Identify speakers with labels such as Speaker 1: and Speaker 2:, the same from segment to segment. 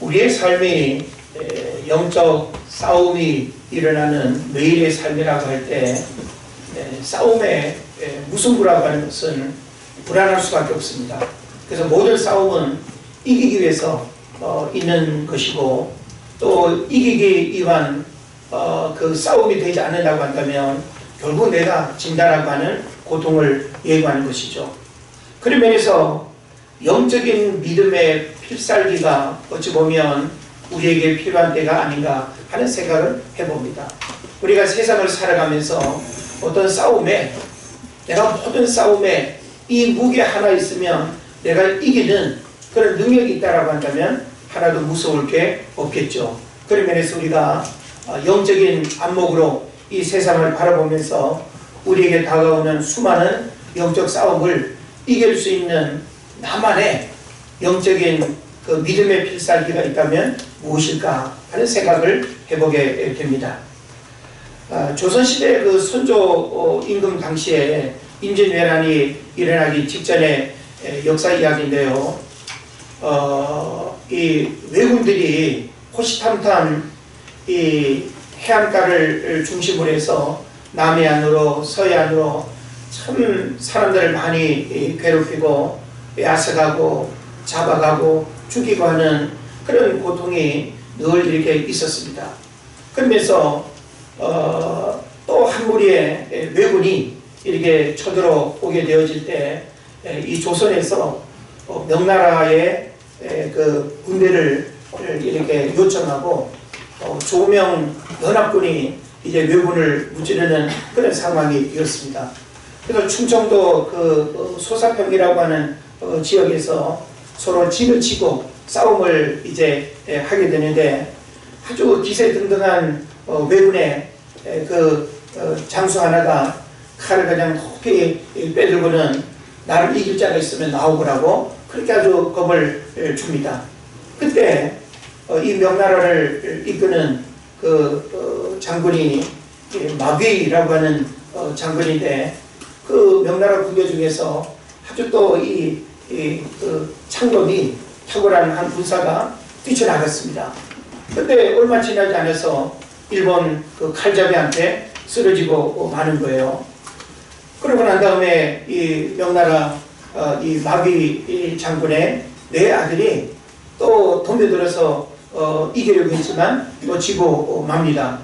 Speaker 1: 우리의 삶이 영적 싸움이 일어나는 매일의 삶이라고 할 때 싸움의 무승부라고 하는 것은 불안할 수밖에 없습니다. 그래서 모든 싸움은 이기기 위해서 있는 것이고, 또 이기기 위한 그 싸움이 되지 않는다고 한다면 결국 내가 진다라고 하는 고통을 예고하는 것이죠. 그런 면에서 영적인 믿음의 필살기가 어찌 보면 우리에게 필요한 때가 아닌가 하는 생각을 해봅니다. 우리가 세상을 살아가면서 어떤 싸움에, 내가 모든 싸움에 이 무게 하나 있으면 내가 이기는 그런 능력이 있다라고 한다면 하나도 무서울 게 없겠죠. 그런 면에서 우리가 영적인 안목으로 이 세상을 바라보면서 우리에게 다가오는 수많은 영적 싸움을 이길 수 있는 나만의 영적인 그 믿음의 필살기가 있다면 무엇일까 하는 생각을 해보게 됩니다. 조선시대 그 선조 임금 당시에 임진왜란이 일어나기 직전의 역사 이야기인데요. 이 왜군들이 호시탐탐 이 해안가를 중심으로 해서 남해안으로 서해안으로 참 사람들을 많이 괴롭히고 야색하고 잡아가고 죽이고 하는 그런 고통이 늘 이렇게 있었습니다. 그러면서 또 한 무리의 왜군이 이렇게 쳐들어오게 되어질 때 이 조선에서 명나라의 그 군대를 이렇게 요청하고 조명 연합군이 이제 왜군을 무찌르는 그런 상황이 되었습니다. 그래서 충청도 그 소사평이라고 하는 지역에서 서로 진을 치고 싸움을 이제 하게 되는데, 아주 기세등등한 왜군의 그 장수 하나가 칼을 그냥 높이 빼들고는 나를 이길 자가 있으면 나오거라고 그렇게 아주 겁을 줍니다. 그때 이 명나라를 이끄는 그 장군이 마귀라고 하는 장군인데, 그 명나라 군대 중에서 아주 또 그 창검이 탁월한 한 군사가 뛰쳐나갔습니다. 근데 얼마 지나지 않아서 일본 그 칼잡이한테 쓰러지고 마는 거예요. 그러고 난 다음에 이 명나라 이 마귀 장군의 네 아들이 또 덤벼들어서 이기려고 했지만 또 지고 맙니다.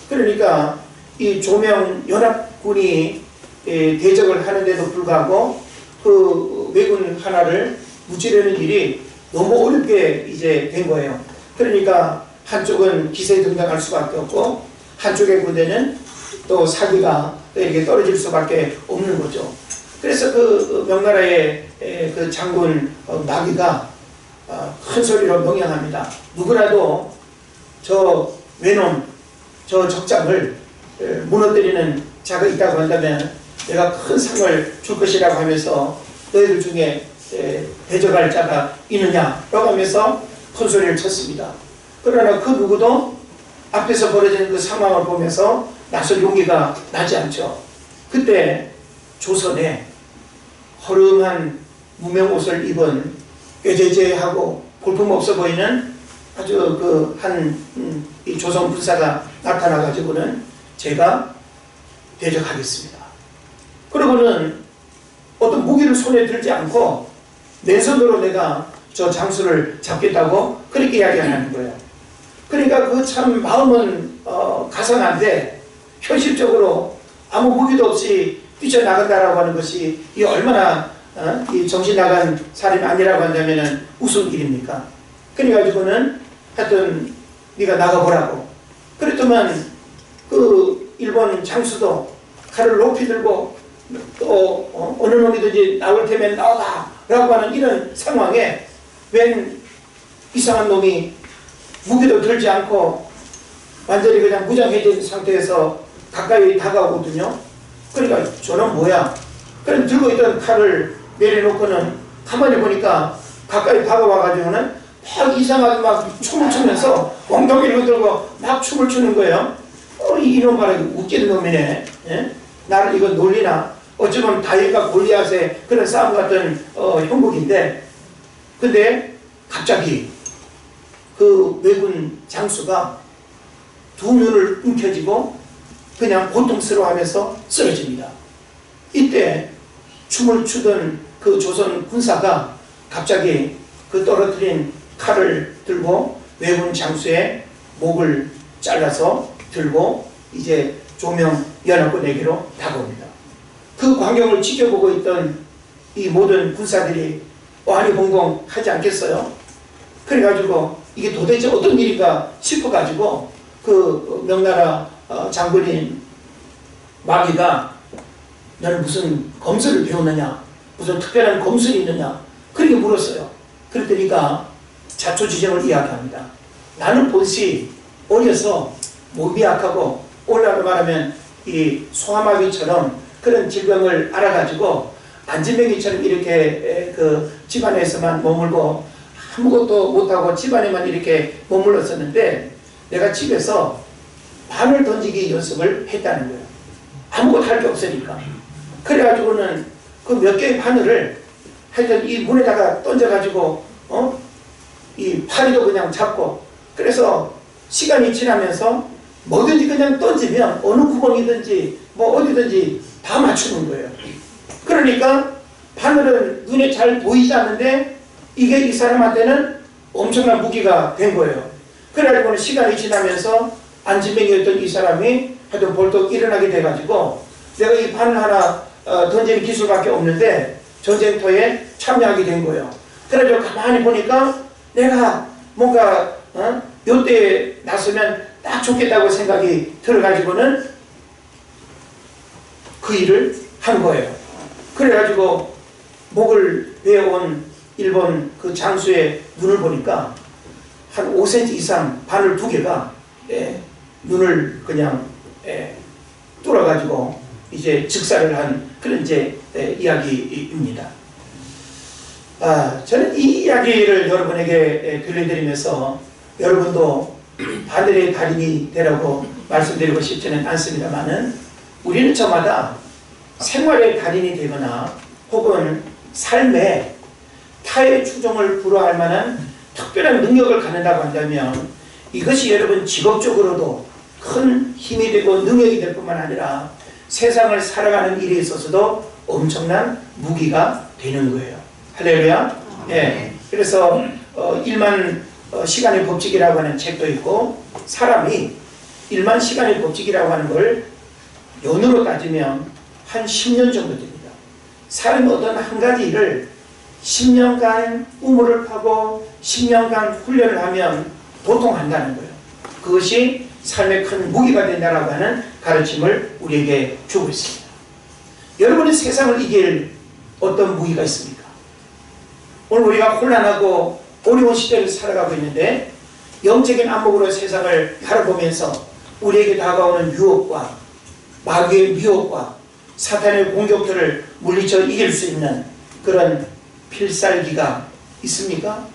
Speaker 1: 그러니까 이 조명 연합군이 대적을 하는데도 불구하고 그 왜군 하나를 무찌르는 일이 너무 어렵게 이제 된 거예요. 그러니까 한쪽은 기세등등할 수밖에 없고 한쪽의 군대는 또 사기가 이렇게 떨어질 수밖에 없는 거죠. 그래서 그 명나라의 그 장군 마귀가 큰 소리로 명령합니다. 누구라도 저 외놈, 저 적장을 무너뜨리는 자가 있다고 한다면 내가 큰 상을 줄 것이라고 하면서 너희들 중에 대적할 자가 있느냐라고 하면서 큰 소리를 쳤습니다. 그러나 그 누구도 앞에서 벌어지는 그 상황을 보면서 나설 용기가 나지 않죠. 그때 조선에 허름한 무명 옷을 입은 꾀죄죄하고 볼품없어 보이는 아주 그 이 조선 군사가 나타나 가지고는 제가 대적하겠습니다. 그러고는 어떤 무기를 손에 들지 않고 맨손으로 내가 저 장수를 잡겠다고 그렇게 이야기하는 거예요. 그러니까 그 참 마음은 가상한데 현실적으로 아무 무기도 없이 뛰쳐나간다라고 하는 것이 이 얼마나 이 정신 나간 사람이 아니라고 한다면 무슨 일입니까? 그래가지고는 하여튼 네가 나가보라고. 그랬더만 그 일본 장수도 칼을 높이 들고 또 어느 놈이든지 나올 테면 나오라 라고 하는 이런 상황에 웬 이상한 놈이 무기도 들지 않고 완전히 그냥 무장해진 상태에서 가까이 다가오거든요. 그러니까 저는 뭐야? 그럼 들고 있던 칼을 내려놓고는 가만히 보니까 가까이 다가와가지고는 막 이상하게 막 춤을 추면서 엉덩이를 들고 막 춤을 추는 거예요. 이놈 봐라, 웃기는 놈이네. 예? 나를 이거 놀리나? 어쩌면 다윗과 골리앗의 그런 싸움 같은 형국인데, 근데 갑자기 그 왜군 장수가 두 눈을 움켜쥐고 그냥 고통스러워하면서 쓰러집니다. 이때 춤을 추던 그 조선 군사가 갑자기 그 떨어뜨린 칼을 들고 왜군 장수의 목을 잘라서 들고 이제 조명 연합군에게로 다가옵니다. 그 광경을 지켜보고 있던 이 모든 군사들이 완이봉봉하지 않겠어요? 그래가지고 이게 도대체 어떤 일인가 싶어가지고 그 명나라 장군인 마귀가 너는 무슨 검술을 배웠느냐, 무슨 특별한 검술이 있느냐, 그렇게 물었어요. 그랬더니까 자초지종을 이야기합니다. 나는 본시 어려서 몸이 약하고 오늘날로 말하면 이 소아마비처럼 그런 질병을 알아가지고 안진뱅이처럼 이렇게 그 집안에서만 머물고 아무것도 못하고 집안에만 이렇게 머물렀었는데 내가 집에서 바늘 던지기 연습을 했다는 거예요. 아무것도 할 게 없으니까. 그래가지고는 그 몇 개의 바늘을 하여튼 이 문에다가 던져가지고 이 파리도 그냥 잡고 그래서 시간이 지나면서 뭐든지 그냥 던지면 어느 구멍이든지 뭐 어디든지 다 맞추는 거예요. 그러니까 바늘은 눈에 잘 보이지 않는데 이게 이 사람한테는 엄청난 무기가 된 거예요. 그래가지고는 시간이 지나면서 안진뱅이였던 이 사람이 하여튼 벌떡 일어나게 돼가지고 내가 이 바늘 하나 던지는 기술밖에 없는데 전쟁터에 참여하게 된 거예요. 그래가지고 가만히 보니까 내가 뭔가 요때에 나서면 딱 좋겠다고 생각이 들어가지고는 그 일을 한 거예요. 그래가지고 목을 베어온 일본 그 장수의 눈을 보니까 한 5cm 이상 바늘 2개가 눈을 그냥 뚫어가지고 이제 즉사를 한 그런 이제 이야기입니다. 저는 이 이야기를 여러분에게 들려드리면서 여러분도 바늘의 달인이 되라고 말씀드리고 싶지는 않습니다만은 우리는 저마다 생활의 달인이 되거나 혹은 삶에 타의 추종을 불허할 만한 특별한 능력을 갖는다고 한다면 이것이 여러분 직업적으로도 큰 힘이 되고 능력이 될 뿐만 아니라 세상을 살아가는 일에 있어서도 엄청난 무기가 되는 거예요. 할렐루야. 예. 그래서 일만 시간의 법칙이라고 하는 책도 있고 사람이 일만 시간의 법칙이라고 하는 걸 연으로 따지면 한 10년 정도 됩니다. 사람이 어떤 한 가지 일을 10년간 우물을 파고 10년간 훈련을 하면 보통 한다는 거예요. 그것이 삶의 큰 무기가 된다라고 하는 가르침을 우리에게 주고 있습니다. 여러분의 세상을 이길 어떤 무기가 있습니까? 오늘 우리가 혼란하고 어려운 시대를 살아가고 있는데 영적인 안목으로 세상을 바라보면서 우리에게 다가오는 유혹과 마귀의 미혹과 사탄의 공격들을 물리쳐 이길 수 있는 그런 필살기가 있습니까?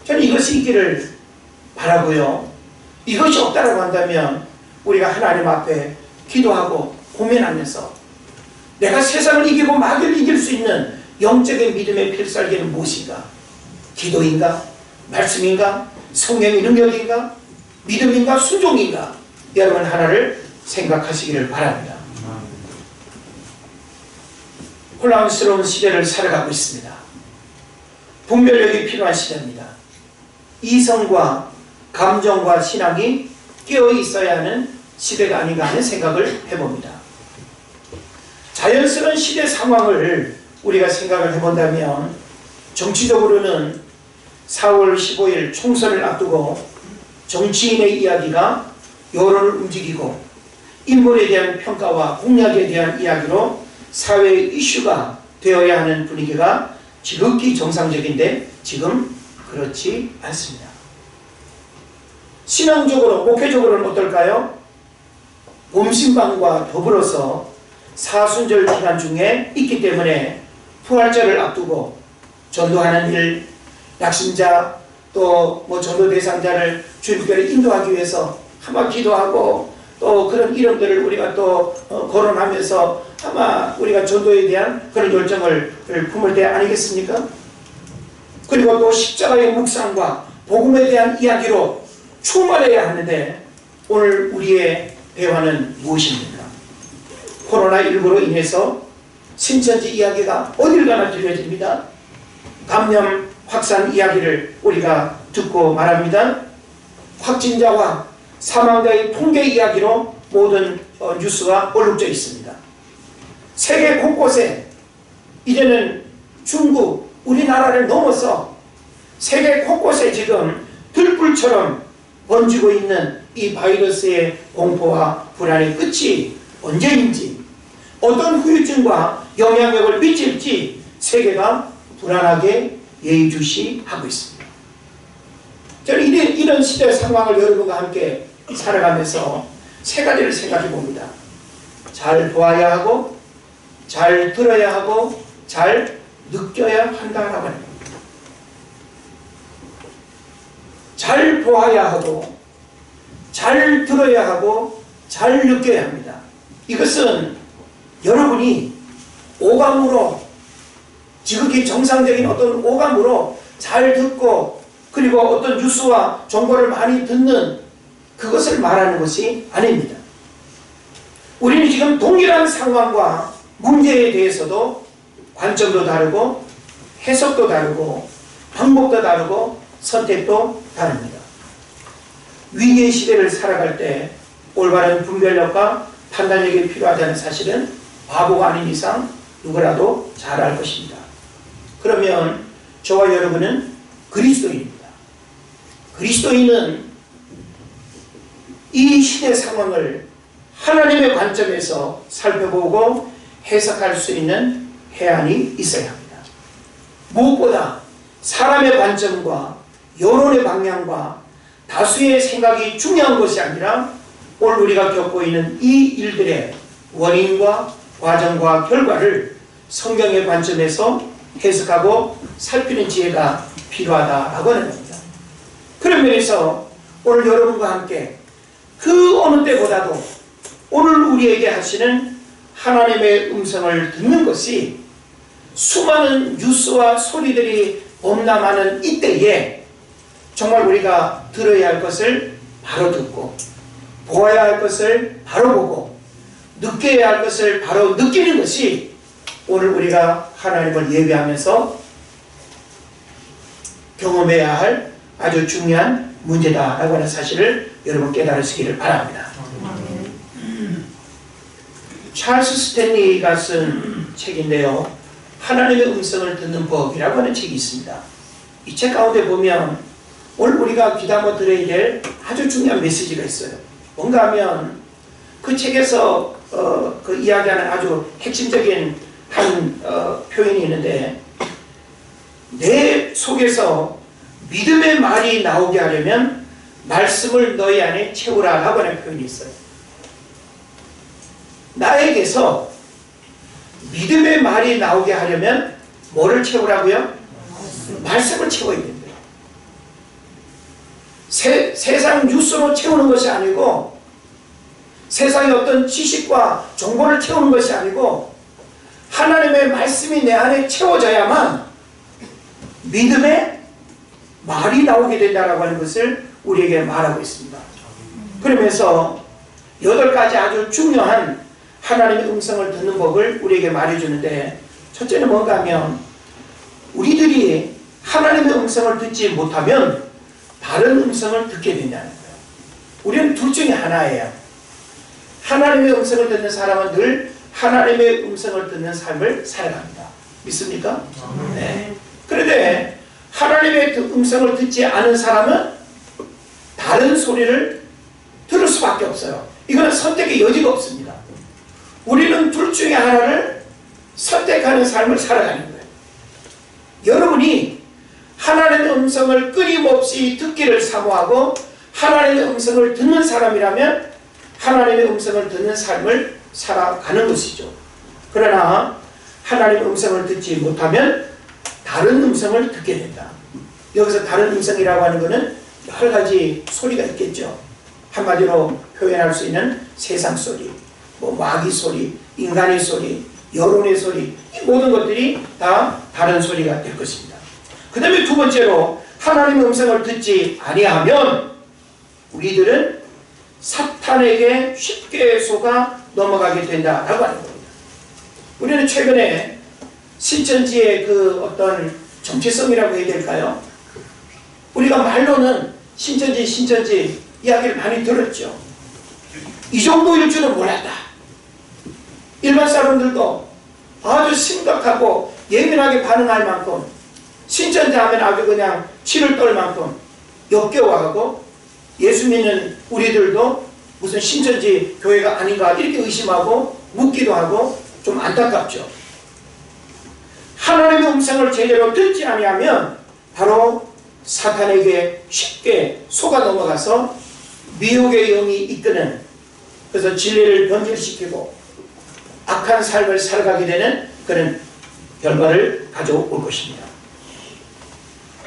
Speaker 1: 저는 이것이 있기를 바라고요. 이것이 없다라고 한다면 우리가 하나님 앞에 기도하고 고민하면서 내가 세상을 이기고 마귀를 이길 수 있는 영적인 믿음의 필살기는 무엇인가? 기도인가? 말씀인가? 성령의 능력인가? 믿음인가? 순종인가? 여러분 하나를 생각하시기를 바랍니다. 혼란스러운 시대를 살아가고 있습니다. 분별력이 필요한 시대입니다. 이성과 감정과 신앙이 깨어 있어야 하는 시대가 아닌가 하는 생각을 해봅니다. 자연스러운 시대 상황을 우리가 생각을 해본다면 정치적으로는 4월 15일 총선을 앞두고 정치인의 이야기가 여론을 움직이고 인물에 대한 평가와 공약에 대한 이야기로 사회의 이슈가 되어야 하는 분위기가 지극히 정상적인데 지금 그렇지 않습니다. 신앙적으로, 목회적으로는 어떨까요? 봄신방과 더불어서 사순절 기간 중에 있기 때문에 부활절을 앞두고 전도하는 일, 낙심자 또 뭐 전도 대상자를 주님께로 인도하기 위해서 아마 기도하고 또 그런 이름들을 우리가 또 거론하면서 아마 우리가 전도에 대한 그런 열정을 품을 때 아니겠습니까? 그리고 또 십자가의 묵상과 복음에 대한 이야기로 충만해야 하는데 오늘 우리의 대화는 무엇입니까? 코로나19로 인해서 신천지 이야기가 어딜 가나 들려집니다. 감염 확산 이야기를 우리가 듣고 말합니다. 확진자와 사망자의 통계 이야기로 모든 뉴스가 얼룩져 있습니다. 세계 곳곳에 이제는 중국, 우리나라를 넘어서 세계 곳곳에 지금 들불처럼 번지고 있는 이 바이러스의 공포와 불안의 끝이 언제인지, 어떤 후유증과 영향력을 미칠지 세계가 불안하게 예의주시하고 있습니다. 저는 이런 시대 상황을 여러분과 함께 살아가면서 세 가지를 생각해 봅니다. 잘 보아야 하고, 잘 들어야 하고, 잘 느껴야 한다라고 합니다. 잘 보아야 하고, 잘 들어야 하고, 잘 느껴야 합니다. 이것은 여러분이 오감으로, 지극히 정상적인 어떤 오감으로 잘 듣고 그리고 어떤 뉴스와 정보를 많이 듣는 그것을 말하는 것이 아닙니다. 우리는 지금 동일한 상황과 문제에 대해서도 관점도 다르고 해석도 다르고 방법도 다르고 선택도 다릅니다. 위기의 시대를 살아갈 때 올바른 분별력과 판단력이 필요하다는 사실은 바보가 아닌 이상 누구라도 잘 알 것입니다. 그러면 저와 여러분은 그리스도인입니다. 그리스도인은 이 시대 상황을 하나님의 관점에서 살펴보고 해석할 수 있는 해안이 있어야 합니다. 무엇보다 사람의 관점과 여론의 방향과 다수의 생각이 중요한 것이 아니라 오늘 우리가 겪고 있는 이 일들의 원인과 과정과 결과를 성경의 관점에서 해석하고 살피는 지혜가 필요하다라고 하는 겁니다. 그런 면에서 오늘 여러분과 함께 그 어느 때보다도 오늘 우리에게 하시는 하나님의 음성을 듣는 것이 수많은 뉴스와 소리들이 범람하는 이때에 정말 우리가 들어야 할 것을 바로 듣고 보아야 할 것을 바로 보고 느껴야 할 것을 바로 느끼는 것이 오늘 우리가 하나님을 예배하면서 경험해야 할 아주 중요한 문제다라고 하는 사실을 여러분 깨달으시기를 바랍니다. 찰스 스탠리가 쓴 책인데요. 하나님의 음성을 듣는 법이라고 하는 책이 있습니다. 이 책 가운데 보면 오늘 우리가 귀담아 들어야 될 아주 중요한 메시지가 있어요. 뭔가 하면 그 책에서 그 이야기하는 아주 핵심적인 한 표현이 있는데 내 속에서 믿음의 말이 나오게 하려면 말씀을 너희 안에 채우라 라고 하는 표현이 있어요. 나에게서 믿음의 말이 나오게 하려면 뭐를 채우라고요? 말씀을 채워야 된대요. 세상 뉴스로 채우는 것이 아니고 세상의 어떤 지식과 정보를 채우는 것이 아니고 하나님의 말씀이 내 안에 채워져야만 믿음의 말이 나오게 된다라고 하는 것을 우리에게 말하고 있습니다. 그러면서 8가지 아주 중요한 하나님의 음성을 듣는 법을 우리에게 말해주는데 첫째는 뭔가 하면 우리들이 하나님의 음성을 듣지 못하면 다른 음성을 듣게 된다는 거예요. 우리는 둘 중에 하나예요. 하나님의 음성을 듣는 사람은 늘 하나님의 음성을 듣는 삶을 살아갑니다. 믿습니까? 네. 그런데 하나님의 음성을 듣지 않은 사람은 다른 소리를 들을 수밖에 없어요. 이거는 선택의 여지가 없습니다. 우리는 둘 중에 하나를 선택하는 삶을 살아가는 거예요. 여러분이 하나님의 음성을 끊임없이 듣기를 사모하고 하나님의 음성을 듣는 사람이라면 하나님의 음성을 듣는 삶을 살아가는 것이죠. 그러나 하나님의 음성을 듣지 못하면 다른 음성을 듣게 된다. 여기서 다른 음성이라고 하는 것은 여러 가지 소리가 있겠죠. 한마디로 표현할 수 있는 세상 소리, 마귀 소리, 인간의 소리, 여론의 소리, 이 모든 것들이 다 다른 소리가 될 것입니다. 그 다음에 두 번째로 하나님의 음성을 듣지 아니하면 우리들은 사탄에게 쉽게 속아 넘어가게 된다라고 하는 겁니다. 우리는 최근에 신천지의 그 어떤 정체성이라고 해야 될까요? 우리가 말로는 신천지 이야기를 많이 들었죠. 이 정도일 줄은 몰랐다. 일반 사람들도 아주 심각하고 예민하게 반응할 만큼, 신천지 하면 아주 그냥 치를 떨 만큼 역겨워하고, 예수 믿는 우리들도 무슨 신천지 교회가 아닌가 이렇게 의심하고 묻기도 하고 좀 안타깝죠. 하나님의 음성을 제대로 듣지 아니하면 바로 사탄에게 쉽게 속아 넘어가서 미혹의 영이 이끄는, 그래서 진리를 변질시키고 악한 삶을 살아가게 되는 그런 결과를 가져올 것입니다.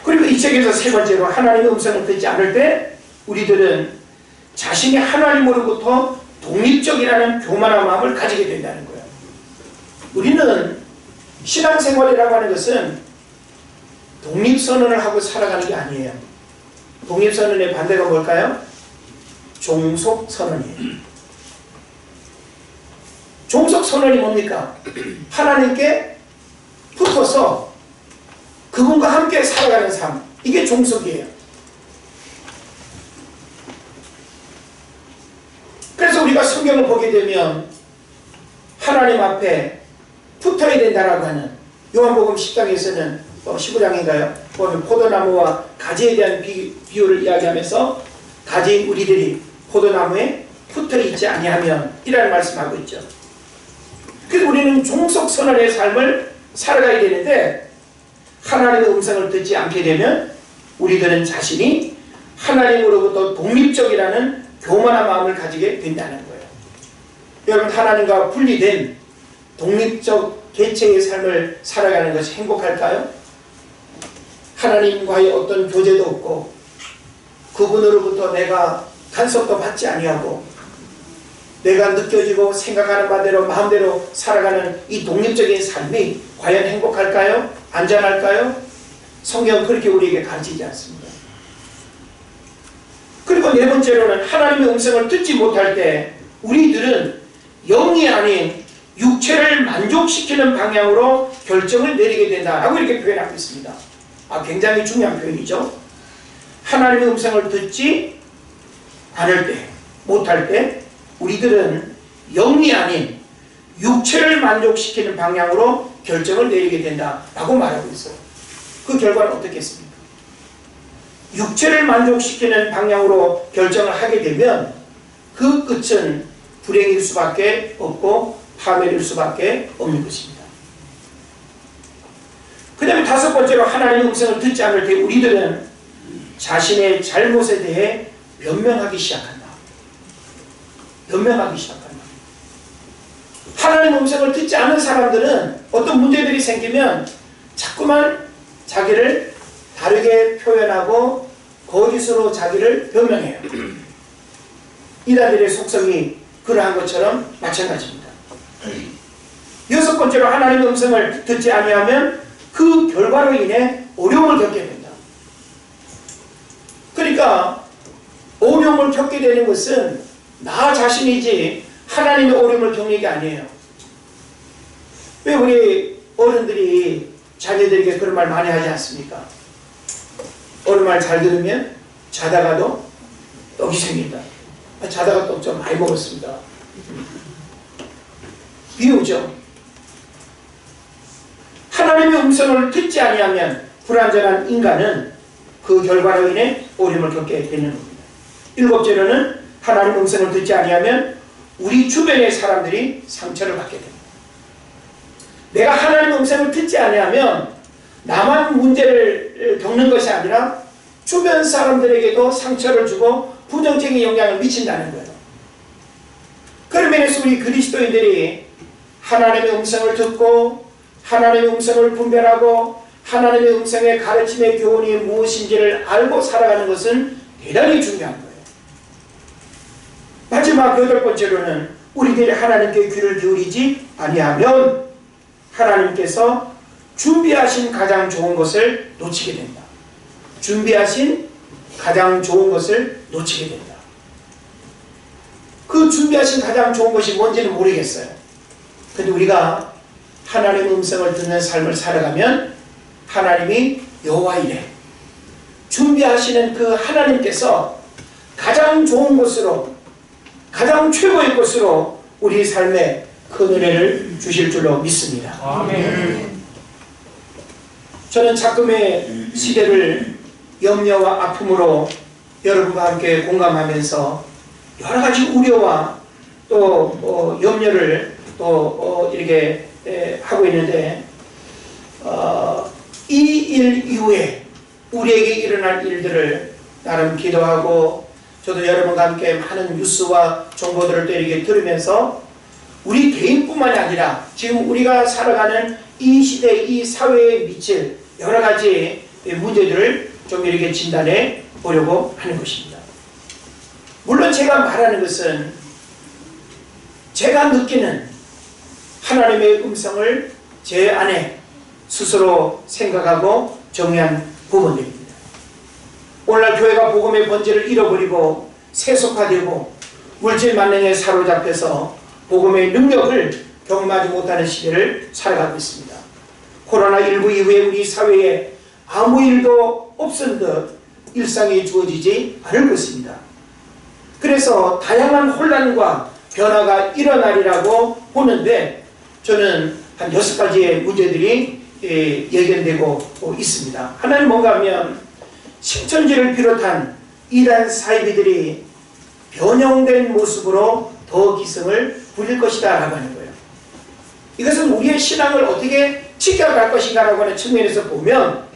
Speaker 1: 그리고 이 책에서 세 번째로 하나님의 음성을 듣지 않을 때 우리들은 자신이 하나님으로부터 독립적이라는 교만한 마음을 가지게 된다는 거예요. 우리는 신앙생활이라고 하는 것은 독립선언을 하고 살아가는 게 아니에요. 독립선언의 반대가 뭘까요? 종속선언이에요. 종속선언이 뭡니까? 하나님께 붙어서 그분과 함께 살아가는 삶, 이게 종속이에요. 그래서 우리가 성경을 보게 되면 하나님 앞에 붙어야 된다라고 하는, 요한복음 10장에서는 15장인가요? 보면 포도나무와 가지에 대한 비유를 이야기하면서 가지인 우리들이 포도나무에 붙어있지 아니하면 이라는 말씀하고 있죠. 그래서 우리는 종속선언의 삶을 살아가야 되는데, 하나님의 음성을 듣지 않게 되면 우리들은 자신이 하나님으로부터 독립적이라는 교만한 마음을 가지게 된다는 거예요. 여러분, 하나님과 분리된 독립적 개체의 삶을 살아가는 것이 행복할까요? 하나님과의 어떤 교제도 없고 그분으로부터 내가 간섭도 받지 아니하고 내가 느껴지고 생각하는 바대로 마음대로 살아가는 이 독립적인 삶이 과연 행복할까요? 안전할까요? 성경은 그렇게 우리에게 가르치지 않습니다. 그리고 네 번째로는 하나님의 음성을 듣지 못할 때 우리들은 영이 아닌 육체를 만족시키는 방향으로 결정을 내리게 된다라고 이렇게 표현하고 있습니다. 굉장히 중요한 표현이죠. 하나님의 음성을 듣지 않을 때, 못할 때 우리들은 영이 아닌 육체를 만족시키는 방향으로 결정을 내리게 된다라고 말하고 있어요. 그 결과는 어떻겠습니까? 육체를 만족시키는 방향으로 결정을 하게 되면 그 끝은 불행일 수밖에 없고 파멸일 수밖에 없는 것입니다. 그 다음에 다섯 번째로 하나님의 음성을 듣지 않을 때 우리들은 자신의 잘못에 대해 변명하기 시작한다. 변명하기 시작한다. 하나님의 음성을 듣지 않은 사람들은 어떤 문제들이 생기면 자꾸만 자기를 다르게 표현하고 거짓으로 자기를 변명해요. 이단들의 속성이 그러한 것처럼 마찬가지입니다. 여섯 번째로 하나님의 음성을 듣지 아니하면 그 결과로 인해 어려움을 겪게 된다. 그러니까 어려움을 겪게 되는 것은 나 자신이지 하나님의 어려움을 겪는 게 아니에요. 왜 우리 어른들이 자녀들에게 그런 말 많이 하지 않습니까? 어른 말 잘 들으면 자다가도 떡이 생긴다. 자다가 떡 좀 많이 먹었습니다. 비유죠. 하나님의 음성을 듣지 아니하면 불완전한 인간은 그 결과로 인해 어려움을 겪게 되는 겁니다. 일곱째로는 하나님의 음성을 듣지 아니하면 우리 주변의 사람들이 상처를 받게 됩니다. 내가 하나님의 음성을 듣지 아니하면 나만 문제를 겪는 것이 아니라 주변 사람들에게도 상처를 주고 부정적인 영향을 미친다는 거예요. 그런 면에서 우리 그리스도인들이 하나님의 음성을 듣고 하나님의 음성을 분별하고 하나님의 음성의 가르침의 교훈이 무엇인지를 알고 살아가는 것은 대단히 중요한 거예요. 마지막 여덟 번째로는 우리들이 하나님께 귀를 기울이지 아니하면 하나님께서 준비하신 가장 좋은 것을 놓치게 된다. 준비하신 가장 좋은 것을 놓치게 된다. 그 준비하신 가장 좋은 것이 뭔지는 모르겠어요. 근데 우리가 하나님의 음성을 듣는 삶을 살아가면 하나님이 여호와이래, 준비하시는 그 하나님께서 가장 좋은 것으로, 가장 최고의 것으로 우리 삶에 큰 은혜를 주실 줄로 믿습니다. 아멘. 저는 작금의 시대를 염려와 아픔으로 여러분과 함께 공감하면서 여러 가지 우려와 또 염려를 또 이렇게 하고 있는데, 이 일 이후에 우리에게 일어날 일들을 나름 기도하고, 저도 여러분과 함께 많은 뉴스와 정보들을 또 이렇게 들으면서 우리 개인뿐만이 아니라 지금 우리가 살아가는 이 시대, 이 사회에 미칠 여러 가지 문제들을 좀 이렇게 진단해 보려고 하는 것입니다. 물론 제가 말하는 것은 제가 느끼는 하나님의 음성을 제 안에 스스로 생각하고 정의한 부분들입니다. 오늘날 교회가 복음의 본질을 잃어버리고 세속화되고 물질 만능에 사로잡혀서 복음의 능력을 경험하지 못하는 시대를 살아가고 있습니다. 코로나19 이후에 우리 사회에 아무 일도 없은 듯 일상이 주어지지 않을 것입니다. 그래서 다양한 혼란과 변화가 일어나리라고 보는데, 저는 한 6가지의 문제들이 예견되고 있습니다. 하나는 뭔가 하면 신천지를 비롯한 이단 사이비들이 변형된 모습으로 더 기승을 부릴 것이다 라고 하는 거예요. 이것은 우리의 신앙을 어떻게 지켜갈 것인가 라고 하는 측면에서 보면,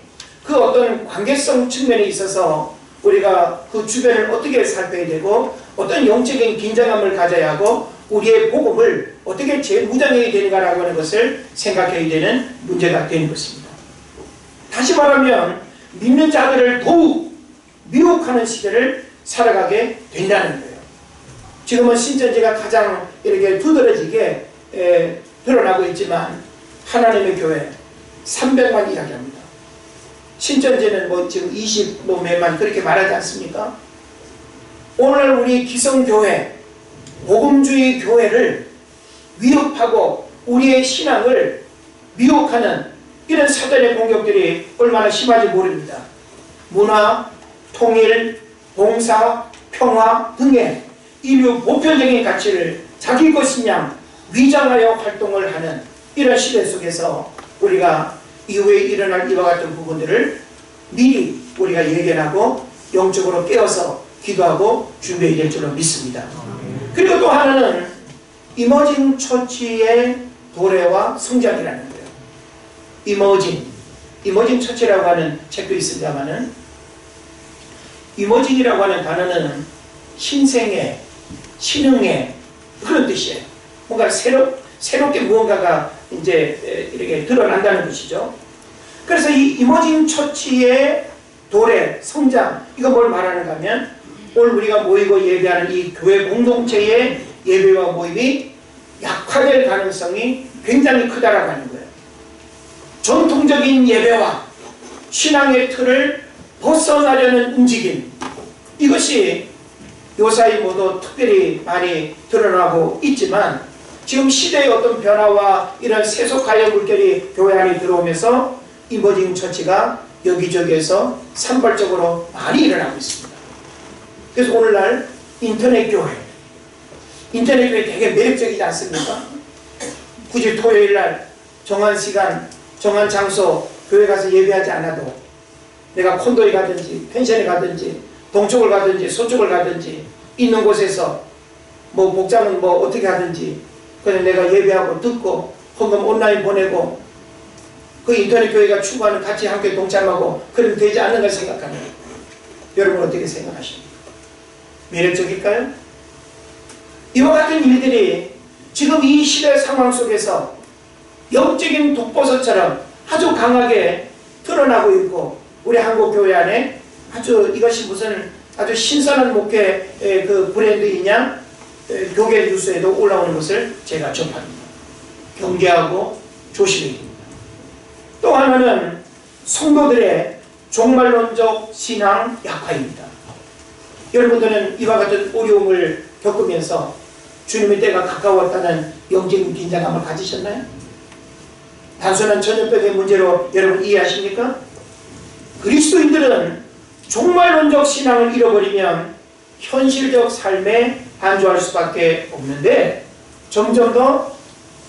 Speaker 1: 그 어떤 관계성 측면에 있어서 우리가 그 주변을 어떻게 살펴야 되고 어떤 영적인 긴장감을 가져야 하고 우리의 복음을 어떻게 재무장해야 되는가라고 하는 것을 생각해야 되는 문제가 되는 것입니다. 다시 말하면 믿는 자들을 더욱 미혹하는 시대를 살아가게 된다는 거예요. 지금은 신천지가 가장 이렇게 두드러지게 드러나고 있지만 하나님의 교회 300만 이야기합니다. 신천지는 뭐 지금 20몇만 그렇게 말하지 않습니까? 오늘 우리 기성교회, 복음주의 교회를 위협하고 우리의 신앙을 미혹하는 이런 사단의 공격들이 얼마나 심한지 모릅니다. 문화, 통일, 봉사, 평화 등의 인류 보편적인 가치를 자기 것인 양 위장하여 활동을 하는 이런 시대 속에서 우리가 이후에 일어날 이와 같은 부분들을 미리 우리가 예견하고 영적으로 깨어서 기도하고 준비해야 될 줄로 믿습니다. 그리고 또 하나는 이머징 처치의 도래와 성장이라는 거예요. 이머징 처치라고 하는 책도 있습니다만은, 이머징이라고 하는 단어는 신생애, 신흥애 그런 뜻이에요. 뭔가 새롭게 무언가가 이제 이렇게 드러난다는 것이죠. 그래서 이 이머징 처치의 도래, 성장, 이거 뭘 말하는가 하면 오늘 우리가 모이고 예배하는 이 교회 공동체의 예배와 모임이 약화될 가능성이 굉장히 크다라고 하는 거예요. 전통적인 예배와 신앙의 틀을 벗어나려는 움직임, 이것이 요사이 모두 특별히 많이 드러나고 있지만, 지금 시대의 어떤 변화와 이런 세속화의 물결이 교회 안에 들어오면서 이머징 처치가 여기저기에서 산발적으로 많이 일어나고 있습니다. 그래서 오늘날 인터넷 교회 되게 매력적이지 않습니까? 굳이 토요일날 정한 시간, 정한 장소 교회 가서 예배하지 않아도 내가 콘도에 가든지 펜션에 가든지 동쪽을 가든지 서쪽을 가든지 있는 곳에서 뭐 목장은 뭐 어떻게 하든지 그냥 내가 예배하고 듣고 헌금 온라인 보내고 그 인터넷 교회가 추구하는 같이 함께 동참하고 그러면 되지 않는가 생각하면 여러분 어떻게 생각하십니까? 매력적일까요? 이와 같은 일들이 지금 이 시대 상황 속에서 영적인 독버섯처럼 아주 강하게 드러나고 있고, 우리 한국 교회 안에 아주 이것이 무슨 아주 신선한 목회 그 브랜드이냐 교계 뉴스에도 올라오는 것을 제가 접합니다. 경계하고 조심해야 됩니다. 또 하나는 성도들의 종말론적 신앙 약화입니다. 여러분들은 이와 같은 어려움을 겪으면서 주님의 때가 가까웠다는 영적인 긴장감을 가지셨나요? 단순한 전염병의 문제로 여러분 이해하십니까? 그리스도인들은 종말론적 신앙을 잃어버리면 현실적 삶에 안주할 수밖에 없는데, 점점 더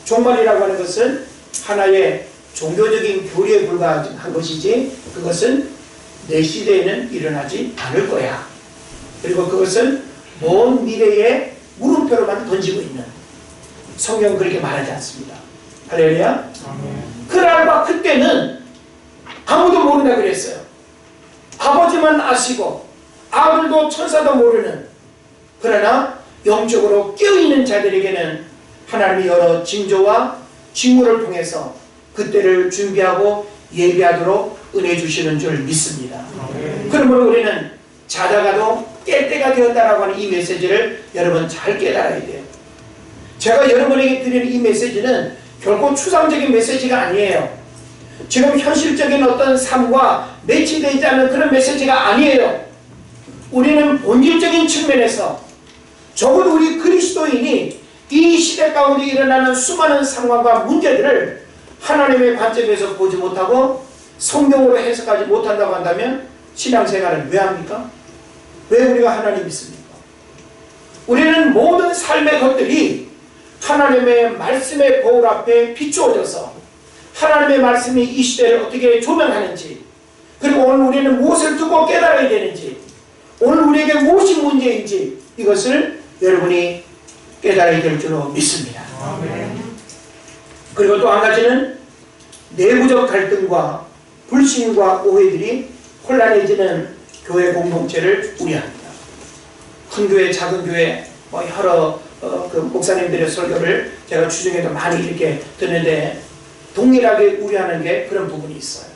Speaker 1: 종말이라고 하는 것은 하나의 종교적인 교리에 불과한 것이지 그것은 내 시대에는 일어나지 않을 거야. 그리고 그것은 먼 미래에 물음표로만 던지고 있는, 성경은 그렇게 말하지 않습니다. 할렐루야. 그날과 그때는 아무도 모른다 그랬어요. 아버지만 아시고 아들도 천사도 모르는, 그러나 영적으로 깨어있는 자들에게는 하나님이 여러 징조와 징후를 통해서 그때를 준비하고 예비하도록 은혜 주시는 줄 믿습니다. 그러므로 우리는 자다가도 깰 때가 되었다라고 하는 이 메시지를 여러분 잘 깨달아야 돼요. 제가 여러분에게 드리는 이 메시지는 결코 추상적인 메시지가 아니에요. 지금 현실적인 어떤 삶과 매치되지 않는 그런 메시지가 아니에요. 우리는 본질적인 측면에서 적어도 우리 그리스도인이 이 시대 가운데 일어나는 수많은 상황과 문제들을 하나님의 관점에서 보지 못하고 성경으로 해석하지 못한다고 한다면 신앙생활은 왜 합니까? 왜 우리가 하나님 믿습니까? 우리는 모든 삶의 것들이 하나님의 말씀의 거울 앞에 비추어져서 하나님의 말씀이 이 시대를 어떻게 조명하는지, 그리고 오늘 우리는 무엇을 두고 깨달아야 되는지, 오늘 우리에게 무엇이 문제인지, 이것을 여러분이 깨달아야 될 줄로 믿습니다. 그리고 또 한 가지는 내부적 갈등과 불신과 오해들이 혼란해지는 교회 공동체를 우려합니다. 큰 교회, 작은 교회, 여러 그 목사님들의 설교를 제가 주중에도 많이 이렇게 듣는데 동일하게 우려하는 게 그런 부분이 있어요.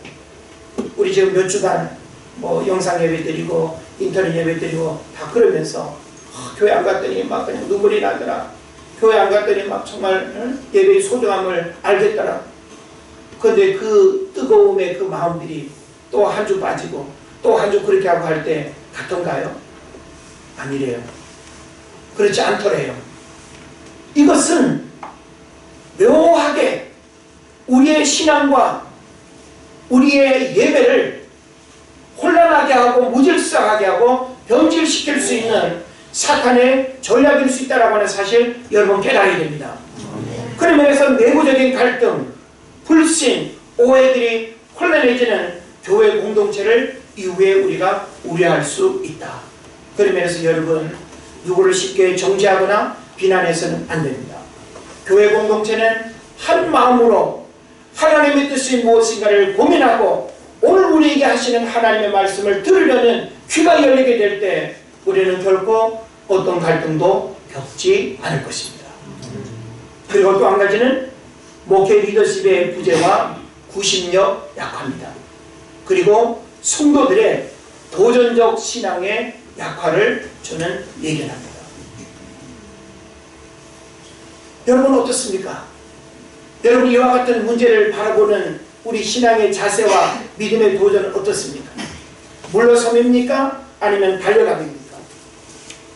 Speaker 1: 우리 지금 몇 주간 영상 예배 드리고 인터넷 예배 드리고 다 그러면서 교회 안 갔더니 막 그냥 눈물이 나더라. 교회 안 갔더니 막 정말 예배의 소중함을 알겠더라. 그런데 그 뜨거움의 그 마음들이 또 한 주 빠지고 또 한 주 그렇게 하고 할 때 같던가요? 아니래요. 그렇지 않더래요. 이것은 묘하게 우리의 신앙과 우리의 예배를 혼란하게 하고 무질서하게 하고 변질시킬 수 있는 사탄의 전략일 수 있다는 하는 사실 여러분 깨달아야 됩니다. 그런 면에서 내부적인 갈등, 불신, 오해들이 혼란해지는 교회 공동체를 이후에 우리가 우려할 수 있다. 그런 면에서 여러분 누구를 쉽게 정죄하거나 비난해서는 안 됩니다. 교회 공동체는 한 마음으로 하나님의 뜻이 무엇인가를 고민하고 오늘 우리에게 하시는 하나님의 말씀을 들으려는 귀가 열리게 될 때 우리는 결코 어떤 갈등도 겪지 않을 것입니다. 그리고 또 한 가지는 목회 리더십의 부재와 구심력 약화입니다. 그리고 성도들의 도전적 신앙의 약화를 저는 예견합니다. 여러분 어떻습니까? 여러분 이와 같은 문제를 바라보는 우리 신앙의 자세와 믿음의 도전은 어떻습니까? 물러섬입니까? 아니면 달려갑니까?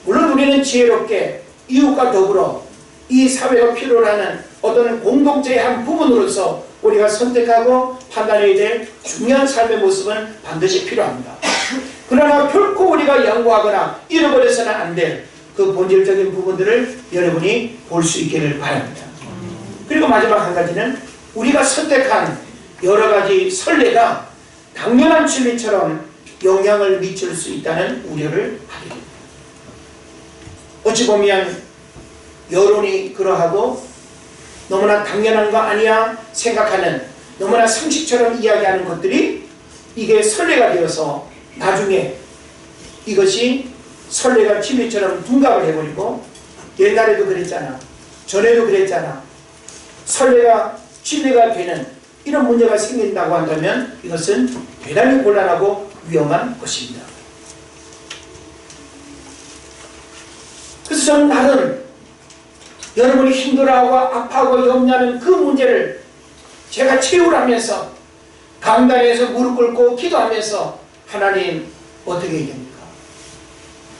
Speaker 1: 물론 우리는 지혜롭게 이웃과 더불어 이 사회가 필요로 하는 어떤 공동체의 한 부분으로서 우리가 선택하고 판단해야 될 중요한 삶의 모습은 반드시 필요합니다. 그러나 결코 우리가 양보하거나 잃어버려서는 안 될 그 본질적인 부분들을 여러분이 볼 수 있기를 바랍니다. 그리고 마지막 한 가지는 우리가 선택한 여러 가지 선례가 당연한 진리처럼 영향을 미칠 수 있다는 우려를 하게 됩니다. 어찌 보면 여론이 그러하고 너무나 당연한 거 아니야 생각하는, 너무나 상식처럼 이야기하는 것들이 이게 선례가 되어서 나중에 이것이 선례가 진리처럼 둔갑을 해버리고, 옛날에도 그랬잖아, 전에도 그랬잖아, 선례가 진리가 되는 이런 문제가 생긴다고 한다면 이것은 대단히 곤란하고 위험한 것입니다. 그래서 저는 나름 여러분이 힘들어하고 아파하고 염려하는 그 문제를 제가 채우라면서 강단에서 무릎 꿇고 기도하면서 하나님 어떻게 해야 됩니까?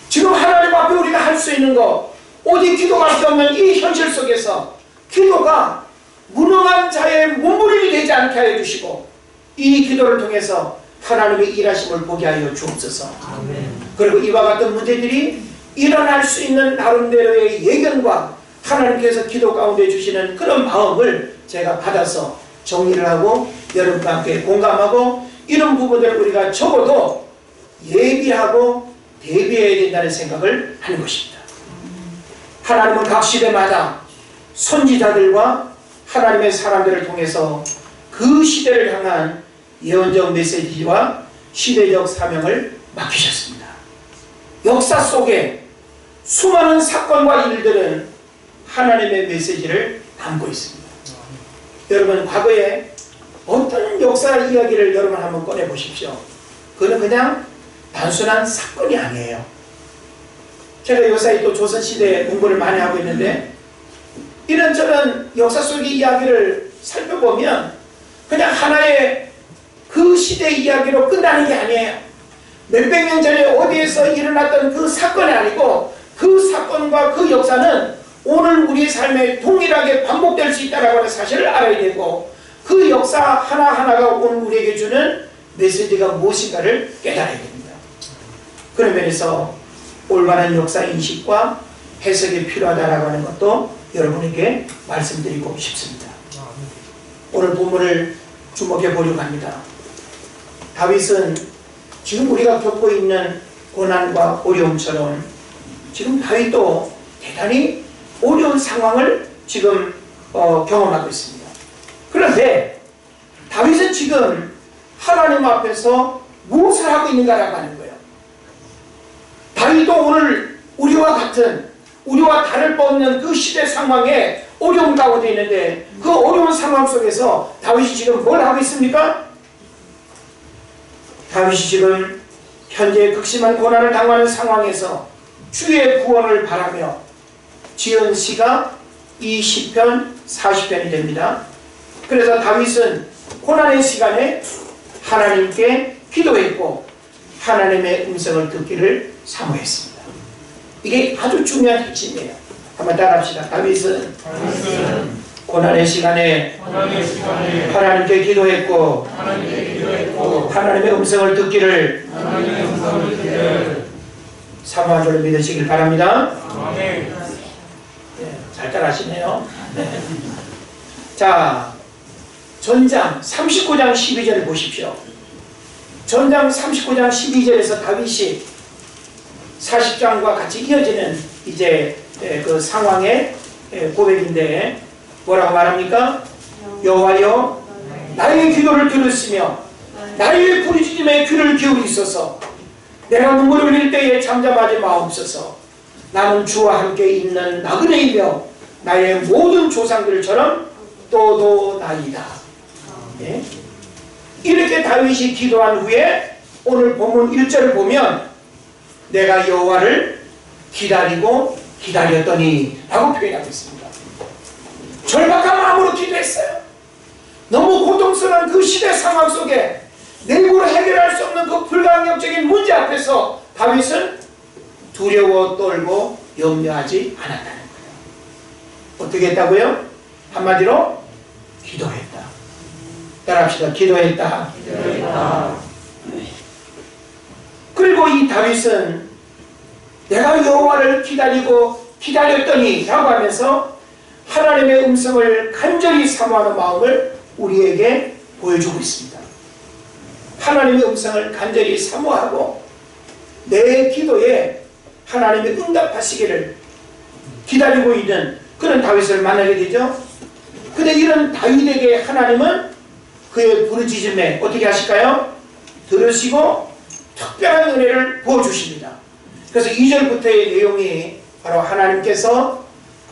Speaker 1: 지금 하나님 앞에 우리가 할 수 있는 거 오직 기도밖에 없는 이 현실 속에서 기도가 무능한 자의 몸부림이 되지 않게 하여 주시고 이 기도를 통해서 하나님의 일하심을 보게 하여 주옵소서. 그리고 이와 같은 문제들이 일어날 수 있는 나름대로의 예견과 하나님께서 기도 가운데 주시는 그런 마음을 제가 받아서 정리를 하고 여러분과 함께 공감하고 이런 부분들을 우리가 적어도 예비하고 대비해야 된다는 생각을 하는 것입니다. 하나님은 각 시대마다 선지자들과 하나님의 사람들을 통해서 그 시대를 향한 예언적 메시지와 시대적 사명을 맡기셨습니다. 역사 속에 수많은 사건과 일들은 하나님의 메시지를 담고 있습니다. 여러분 과거에 어떤 역사 이야기를 여러분 한번 꺼내 보십시오. 그건 그냥 단순한 사건이 아니에요. 제가 요사이 또 조선시대 공부를 많이 하고 있는데 이런저런 역사 속의 이야기를 살펴보면 그냥 하나의 그 시대의 이야기로 끝나는 게 아니에요. 몇백 년 전에 어디에서 일어났던 그 사건이 아니고 그 사건과 그 역사는 오늘 우리의 삶에 동일하게 반복될 수 있다는 하는 사실을 알아야 되고 그 역사 하나하나가 오늘 우리에게 주는 메시지가 무엇인가를 깨달아야 됩니다. 그런 면에서 올바른 역사 인식과 해석이 필요하다고 하는 것도 여러분에게 말씀드리고 싶습니다. 오늘 본문을 주목해 보려고 합니다. 다윗은 지금 우리가 겪고 있는 고난과 어려움처럼 지금 다윗도 대단히 어려운 상황을 지금 경험하고 있습니다. 그런데 다윗은 지금 하나님 앞에서 무엇을 하고 있는가라고 하는 거예요. 다윗도 오늘 우리와 같은 우리와 다를 바 없는 그 시대 상황에 어려움 가운데 있는데 그 어려운 상황 속에서 다윗이 지금 뭘 하고 있습니까? 다윗이 지금 현재 극심한 고난을 당하는 상황에서 주의 구원을 바라며 지은 시가 이 시편 40편이 됩니다. 그래서 다윗은 고난의 시간에 하나님께 기도했고 하나님의 음성을 듣기를 사모했습니다. 이게 아주 중요한 핵심이에요. 한번 따라합시다. 다윗은 고난의 시간에 하나님께 기도했고 하나님의 음성을 듣기를 사모한 줄로 믿으시길 바랍니다. 네, 잘 따라하시네요. 네. 자, 전장 39장 12절을 보십시오. 전장 39장 12절에서 다윗이 40장과 같이 이어지는 이제 그 상황의 고백인데 뭐라고 말합니까? 여호와여 나의 기도를 들으시며 나의 부르짖음에 귀를 기울이소서. 내가 눈물을 흘릴 때에 잠잠하지 마옵소서. 나는 주와 함께 있는 나그네이며 나의 모든 조상들처럼 또도나이다. 예? 이렇게 다윗이 기도한 후에 오늘 본문 1절을 보면 내가 여호와를 기다리고 기다렸더니 라고 표현하고 있습니다. 절박한 마음으로 기도했어요. 너무 고통스러운 그 시대 상황 속에 내부로 해결할 수 없는 그 불가항력적인 문제 앞에서 다윗은 두려워 떨고 염려하지 않았다는 거예요. 어떻게 했다고요? 한마디로 기도했다. 따라합시다. 기도했다. 그리고 이 다윗은 내가 여호와를 기다리고 기다렸더니 라고 하면서 하나님의 음성을 간절히 사모하는 마음을 우리에게 보여주고 있습니다. 하나님의 음성을 간절히 사모하고 내 기도에 하나님의 응답하시기를 기다리고 있는 그런 다윗을 만나게 되죠. 근데 이런 다윗에게 하나님은 그의 부르짖음에 어떻게 하실까요? 들으시고 특별한 은혜를 부어주십니다. 그래서 2절부터의 내용이 바로 하나님께서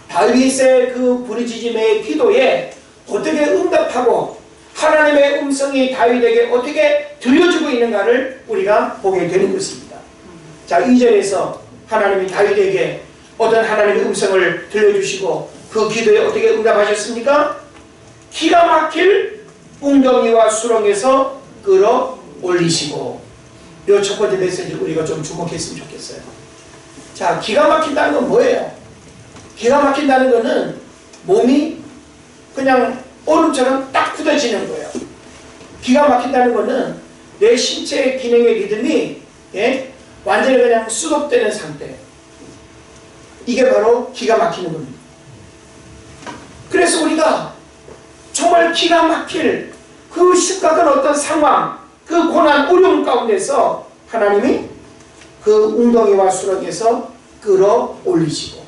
Speaker 1: 다윗의 그 부르짖음의 기도에 어떻게 응답하고 하나님의 음성이 다윗에게 어떻게 들려주고 있는가를 우리가 보게 되는 것입니다. 자, 2절에서 하나님이 다윗에게 어떤 하나님의 음성을 들려주시고 그 기도에 어떻게 응답하셨습니까? 기가 막힐 웅덩이와 수렁에서 끌어올리시고 이 첫 번째 메시지를 우리가 좀 주목했으면 좋겠어요. 자, 기가 막힌다는 건 뭐예요? 기가 막힌다는 거는 몸이 그냥 얼음처럼 딱 굳어지는 거예요. 기가 막힌다는 거는 내 신체의 기능의 리듬이 완전히 그냥 수급되는 상태. 이게 바로 기가 막히는 겁니다. 그래서 우리가 정말 기가 막힐 그 심각한 어떤 상황, 그 고난, 어려움 가운데서 하나님이 그 웅덩이와 수렁에서 끌어올리시고,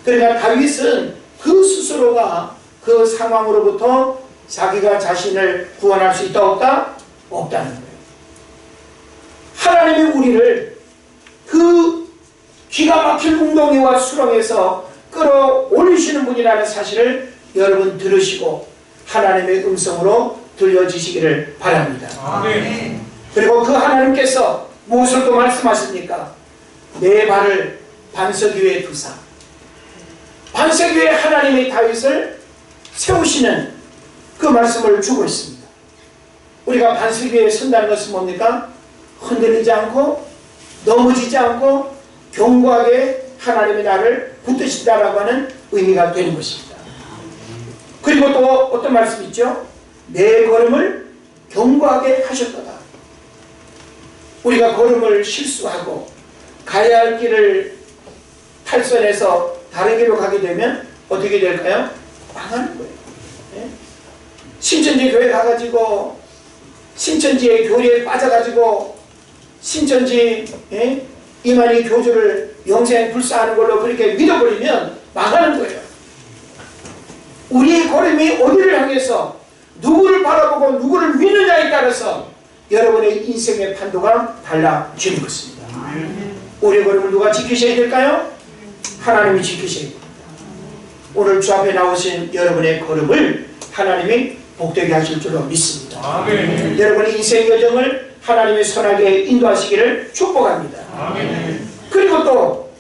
Speaker 1: 그러니까 다윗은 그 스스로가 그 상황으로부터 자기가 자신을 구원할 수 있다 없다? 없다는 거예요. 하나님이 우리를 그 기가 막힐 웅덩이와 수렁에서 끌어올리시는 분이라는 사실을 여러분 들으시고 하나님의 음성으로 들려지시기를 바랍니다.
Speaker 2: 아멘.
Speaker 1: 그리고 그 하나님께서 무엇을 또 말씀하십니까? 내 발을 반석 위에 두사. 반석 위에 하나님이 다윗을 세우시는 그 말씀을 주고 있습니다. 우리가 반석 위에 선다는 것은 뭡니까? 흔들리지 않고 넘어지지 않고 견고하게 하나님이 나를 붙드신다라고 하는 의미가 되는 것입니다. 그리고 또 어떤 말씀이 있죠? 내 걸음을 견고하게 하셨도다. 우리가 걸음을 실수하고 가야 할 길을 탈선해서 다른 길로 가게 되면 어떻게 될까요? 망하는 거예요. 신천지 교회 가가지고 신천지의 교리에 빠져가지고 신천지 이만희 교주를 영생 불사하는 걸로 그렇게 믿어버리면 망하는 거예요. 우리의 걸음이 어디를 향해서 누구를 바라보고 누구를 믿느냐에 따라서 여러분의 인생의 판도가 달라지는 것입니다. 우리의 걸음을 누가 지키셔야 될까요? 하나님이 지키셔야 됩니다. 오늘 주 앞에 나오신 여러분의 걸음을 하나님이 복되게 하실 줄로 믿습니다.
Speaker 2: 아멘.
Speaker 1: 여러분의 인생 여정을 하나님의 선하게 인도하시기를 축복합니다.
Speaker 2: 아멘.
Speaker 1: 그리고 또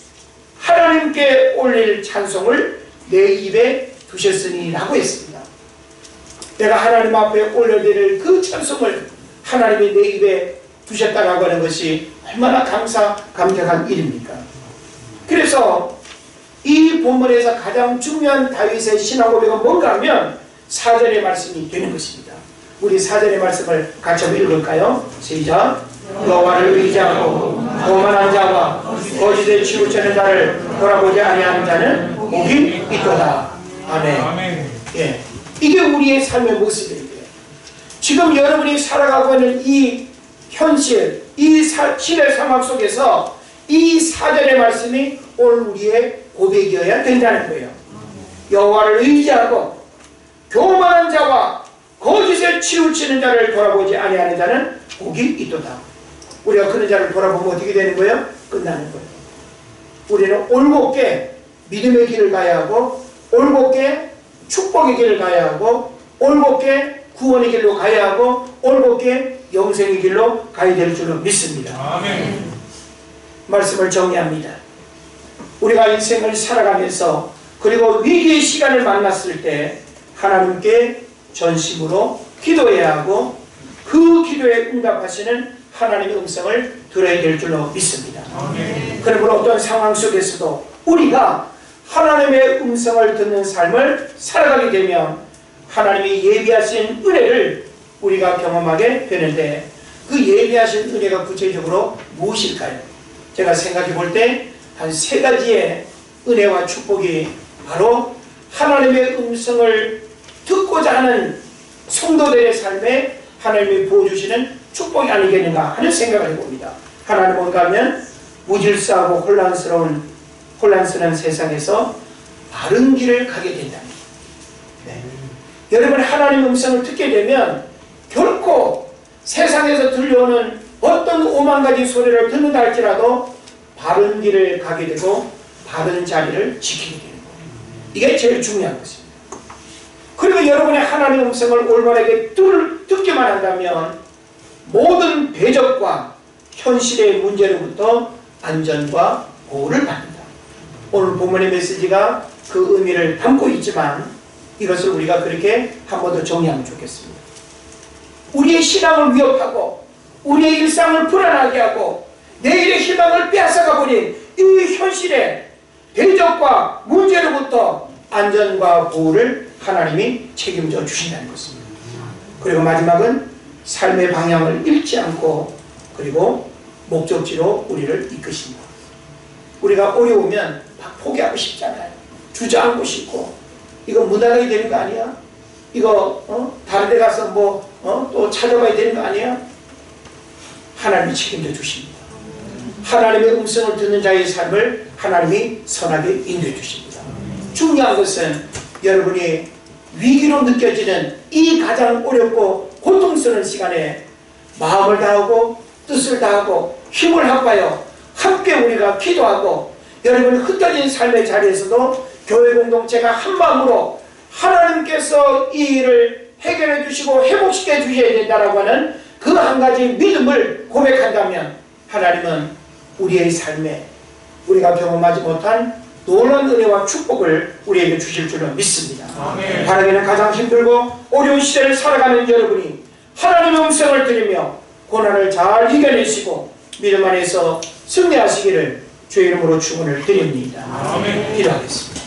Speaker 1: 하나님께 올릴 찬송을 내 입에 두셨으니 라고 했습니다. 내가 하나님 앞에 올려드릴 그 찬송을 하나님이 내 입에 두셨다라고 하는 것이 얼마나 감격한 일입니까? 그래서 이 본문에서 가장 중요한 다윗의 신앙 고백은 뭔가 하면 4절의 말씀이 되는 것입니다. 우리 4절의 말씀을 같이 한번 읽을까요? 시작. 여호와를 의지하고 거만한 자와 거짓에 치우치는 자를 돌아보지 아니하는 자는 복이 있도다. 아멘.
Speaker 2: 아멘.
Speaker 1: 예, 이게 우리의 삶의 모습이에요. 지금 여러분이 살아가고 있는 이 현실, 이 시대 상황 속에서 이 4절의 말씀이 오늘 우리의 고백이어야 된다는 거예요. 여호와를 의지하고 교만한 자와 거짓에 치우치는 자를 돌아보지 아니하는 자는 복이 있도다. 우리가 그런 자를 돌아보면 어떻게 되는 거예요? 끝나는 거예요. 우리는 올곧게 믿음의 길을 가야 하고 올곧게 축복의 길을 가야 하고 올곧게 구원의 길로 가야 하고 올곧게 영생의 길로 가야 될 줄로 믿습니다.
Speaker 2: 아멘.
Speaker 1: 말씀을 정리합니다. 우리가 인생을 살아가면서 그리고 위기의 시간을 만났을 때 하나님께 전심으로 기도해야 하고 그 기도에 응답하시는 하나님의 음성을 들어야 될 줄로 믿습니다.
Speaker 2: 아멘.
Speaker 1: 그러므로 어떤 상황 속에서도 우리가 하나님의 음성을 듣는 삶을 살아가게 되면 하나님이 예비하신 은혜를 우리가 경험하게 되는데 그 예비하신 은혜가 구체적으로 무엇일까요? 제가 생각해 볼 때 한 3가지의 은혜와 축복이 바로 하나님의 음성을 듣고자 하는 성도들의 삶에 하나님이 부어주시는 축복이 아니겠는가 하는 생각을 해봅니다. 하나는 뭔가 하면 무질서하고 혼란스러운 세상에서 바른 길을 가게 된다. 네. 여러분 하나님의 음성을 듣게 되면 결코 세상에서 들려오는 어떤 오만 가지 소리를 듣는다 할지라도 바른 길을 가게 되고 바른 자리를 지키게 되는 거예요. 이게 제일 중요한 것입니다. 그리고 여러분의 하나님의 음성을 올바르게 듣기만 한다면 모든 대적과 현실의 문제로부터 안전과 보호를 받는다. 오늘 본문의 메시지가 그 의미를 담고 있지만 이것을 우리가 그렇게 한 번 더 정리하면 좋겠습니다. 우리의 신앙을 위협하고 우리의 일상을 불안하게 하고 내일의 희망을 빼앗아가 버린 이 현실의 대적과 문제로부터 안전과 보호를 하나님이 책임져 주신다는 것입니다. 그리고 마지막은 삶의 방향을 잃지 않고 그리고 목적지로 우리를 이끄십니다. 우리가 어려우면 막 포기하고 싶잖아요. 주저앉고 싶고 이거 무단하게 되는 거 아니야? 이거 다른 데 가서 또 찾아봐야 되는 거 아니야? 하나님이 책임져 주십니다. 하나님의 음성을 듣는 자의 삶을 하나님이 선하게 인도해 주십니다. 중요한 것은 여러분이 위기로 느껴지는 이 가장 어렵고 고통스러운 시간에 마음을 다하고 뜻을 다하고 힘을 합하여 함께 우리가 기도하고 여러분이 흩어진 삶의 자리에서도 교회 공동체가 한마음으로 하나님께서 이 일을 해결해 주시고 회복시켜 주셔야 된다라고 하는 그 한 가지 믿음을 고백한다면 하나님은 우리의 삶에 우리가 경험하지 못한 놀라운 은혜와 축복을 우리에게 주실 줄은 믿습니다.
Speaker 2: 아멘.
Speaker 1: 바라기는 가장 힘들고 어려운 시대를 살아가는 여러분이 하나님의 음성을 들으며 고난을 잘 이겨내시고 믿음 안에서 승리하시기를 주의 이름으로 축원을 드립니다.
Speaker 2: 아멘.
Speaker 1: 기도하겠습니다.